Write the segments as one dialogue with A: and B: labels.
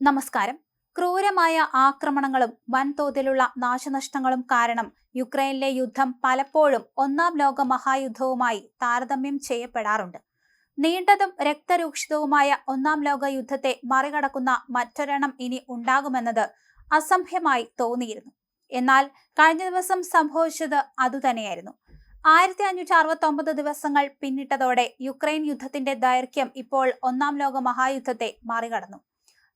A: നമസ്കാരം. ക്രൂരമായ ആക്രമണങ്ങളും വൻതോതിലുള്ള നാശനഷ്ടങ്ങളും കാരണം യുക്രൈനിലെ യുദ്ധം പലപ്പോഴും ഒന്നാം ലോക മഹായുദ്ധവുമായി താരതമ്യം ചെയ്യപ്പെടാറുണ്ട്. നീണ്ടതും രക്തരൂക്ഷിതവുമായ ഒന്നാം ലോക യുദ്ധത്തെ മറികടക്കുന്ന മറ്റൊരെണ്ണം ഇനി ഉണ്ടാകുമെന്നത് അസംഭ്യമായി തോന്നിയിരുന്നു. എന്നാൽ കഴിഞ്ഞ ദിവസം സംഭവിച്ചത് അതുതന്നെയായിരുന്നു. 1569 ദിവസങ്ങൾ പിന്നിട്ടതോടെ യുക്രൈൻ യുദ്ധത്തിന്റെ ദൈർഘ്യം ഇപ്പോൾ ഒന്നാം ലോക മഹായുദ്ധത്തെ മറികടന്നു.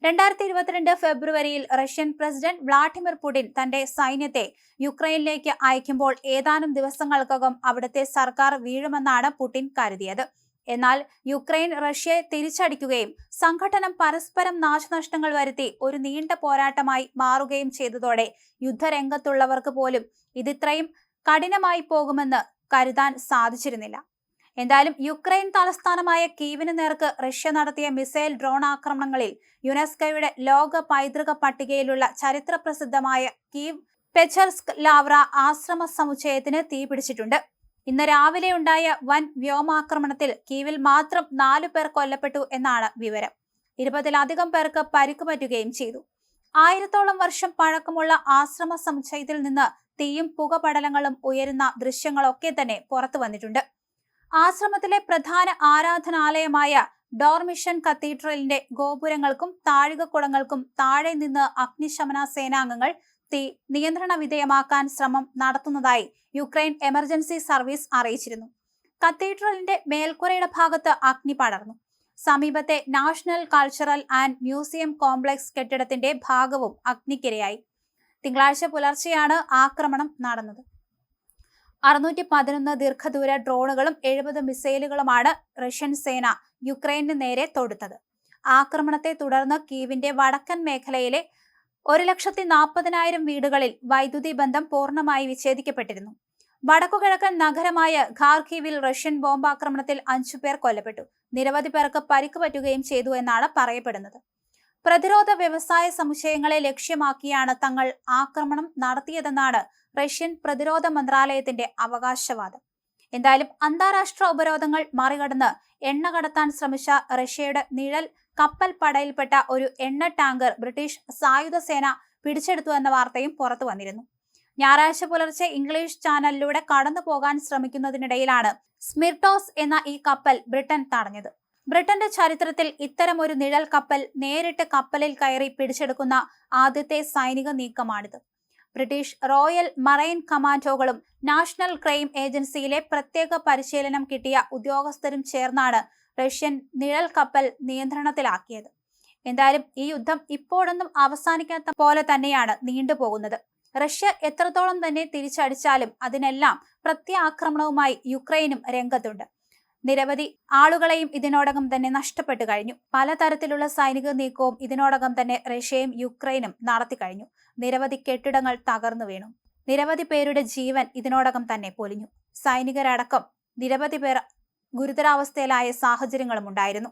A: 2022 ഫെബ്രുവരിയിൽ റഷ്യൻ പ്രസിഡന്റ് വ്ളാഡിമിർ പുടിൻ തന്റെ സൈന്യത്തെ യുക്രൈനിലേക്ക് അയക്കുമ്പോൾ ഏതാനും ദിവസങ്ങൾക്കകം അവിടുത്തെ സർക്കാർ വീഴുമെന്നാണ് പുടിൻ കരുതിയത്. എന്നാൽ യുക്രൈൻ റഷ്യയെ തിരിച്ചടിക്കുകയും സംഘടനം പരസ്പരം നാശനഷ്ടങ്ങൾ വരുത്തി ഒരു നീണ്ട പോരാട്ടമായി മാറുകയും ചെയ്തതോടെ യുദ്ധരംഗത്തുള്ളവർക്ക് പോലും ഇതിത്രയും കഠിനമായി പോകുമെന്ന് കരുതാൻ സാധിച്ചിരുന്നില്ല. എന്തായാലും യുക്രൈൻ തലസ്ഥാനമായ കീവിന് നേർക്ക് റഷ്യ നടത്തിയ മിസൈൽ ഡ്രോൺ ആക്രമണങ്ങളിൽ യുനെസ്കോയുടെ ലോക പൈതൃക പട്ടികയിലുള്ള ചരിത്ര പ്രസിദ്ധമായ കീവ് പെച്ചർസ്ക് ലാവ്ര ആശ്രമ സമുച്ചയത്തിന് തീപിടിച്ചിട്ടുണ്ട്. ഇന്ന് രാവിലെ ഉണ്ടായ വൻ വ്യോമാക്രമണത്തിൽ കീവിൽ മാത്രം 4 പേർ കൊല്ലപ്പെട്ടു എന്നാണ് വിവരം. 20-ലധികം പേർക്ക് പരിക്ക് പറ്റുകയും ചെയ്തു. 1000-ഓളം വർഷം പഴക്കമുള്ള ആശ്രമ സമുച്ചയത്തിൽ നിന്ന് തീയും പുകപടലങ്ങളും ഉയരുന്ന ദൃശ്യങ്ങളൊക്കെ തന്നെ പുറത്തു വന്നിട്ടുണ്ട്. ആശ്രമത്തിലെ പ്രധാന ആരാധനാലയമായ ഡോർമിഷൻ കത്തീഡ്രലിന്റെ ഗോപുരങ്ങൾക്കും താഴികക്കുടങ്ങൾക്കും താഴെ നിന്ന് അഗ്നിശമന സേനാംഗങ്ങൾ തീ നിയന്ത്രണ വിധേയമാക്കാൻ ശ്രമം നടത്തുന്നതായി യുക്രൈൻ എമർജൻസി സർവീസ് അറിയിച്ചിരുന്നു. കത്തീഡ്രലിന്റെ മേൽക്കൂരയുടെ ഭാഗത്ത് അഗ്നി പടർന്നു. സമീപത്തെ national cultural and museum complex കെട്ടിടത്തിന്റെ ഭാഗവും അഗ്നിക്കിരയായി. തിങ്കളാഴ്ച പുലർച്ചെയാണ് ആക്രമണം നടന്നത്. 611 ദീർഘദൂര ഡ്രോണുകളും 70 മിസൈലുകളുമാണ് റഷ്യൻ സേന യുക്രൈനു നേരെ തൊടുത്തത്. ആക്രമണത്തെ തുടർന്ന് കീവിന്റെ വടക്കൻ മേഖലയിലെ 1,40,000 വീടുകളിൽ വൈദ്യുതി ബന്ധം പൂർണ്ണമായി വിച്ഛേദിക്കപ്പെട്ടിരുന്നു. വടക്കുകിഴക്കൻ നഗരമായ ഖാർക്കീവിൽ റഷ്യൻ ബോംബാക്രമണത്തിൽ 5 പേർ കൊല്ലപ്പെട്ടു. നിരവധി പേർക്ക് പരിക്ക് പറ്റുകയും ചെയ്തു എന്നാണ് പറയപ്പെടുന്നത്. പ്രതിരോധ വ്യവസായ സമുച്ചയങ്ങളെ ലക്ഷ്യമാക്കിയാണ് തങ്ങൾ ആക്രമണം നടത്തിയതെന്നാണ് റഷ്യൻ പ്രതിരോധ മന്ത്രാലയത്തിന്റെ അവകാശവാദം. എന്തായാലും അന്താരാഷ്ട്ര ഉപരോധങ്ങൾ മറികടന്ന് എണ്ണ കടത്താൻ ശ്രമിച്ച റഷ്യയുടെ നിഴൽ കപ്പൽ പടയിൽപ്പെട്ട ഒരു എണ്ണ ടാങ്കർ ബ്രിട്ടീഷ് സായുധ സേന പിടിച്ചെടുത്തു എന്ന വാർത്തയും പുറത്തു വന്നിരുന്നു. ഞായറാഴ്ച പുലർച്ചെ ഇംഗ്ലീഷ് ചാനലിലൂടെ കടന്നു പോകാൻ ശ്രമിക്കുന്നതിനിടയിലാണ് സ്മിർട്ടോസ് എന്ന ഈ കപ്പൽ ബ്രിട്ടൻ തടഞ്ഞത്. ബ്രിട്ടന്റെ ചരിത്രത്തിൽ ഇത്തരമൊരു നിഴൽ കപ്പൽ നേരിട്ട് കപ്പലിൽ കയറി പിടിച്ചെടുക്കുന്ന ആദ്യത്തെ സൈനിക നീക്കമാണിത്. ബ്രിട്ടീഷ് റോയൽ മറൈൻ കമാൻഡോകളും നാഷണൽ ക്രൈം ഏജൻസിയിലെ പ്രത്യേക പരിശീലനം കിട്ടിയ ഉദ്യോഗസ്ഥരും ചേർന്നാണ് റഷ്യൻ നിഴൽ കപ്പൽ നിയന്ത്രണത്തിലാക്കിയത്. എന്തായാലും ഈ യുദ്ധം ഇപ്പോഴൊന്നും അവസാനിക്കാത്ത പോലെ തന്നെയാണ് നീണ്ടുപോകുന്നത്. റഷ്യ എത്രത്തോളം തന്നെ തിരിച്ചടിച്ചാലും അതിനെല്ലാം പ്രത്യാക്രമണവുമായി യുക്രൈനും രംഗത്തുണ്ട്. നിരവധി ആളുകളെയും ഇതിനോടകം തന്നെ നഷ്ടപ്പെട്ടു കഴിഞ്ഞു. പലതരത്തിലുള്ള സൈനിക നീക്കവും ഇതിനോടകം തന്നെ റഷ്യയും യുക്രൈനും നടത്തി കഴിഞ്ഞു. നിരവധി കെട്ടിടങ്ങൾ തകർന്നു വീണു. നിരവധി പേരുടെ ജീവൻ ഇതിനോടകം തന്നെ പൊലിഞ്ഞു. സൈനികരടക്കം നിരവധി പേർ ഗുരുതരാവസ്ഥയിലായ സാഹചര്യങ്ങളും ഉണ്ടായിരുന്നു.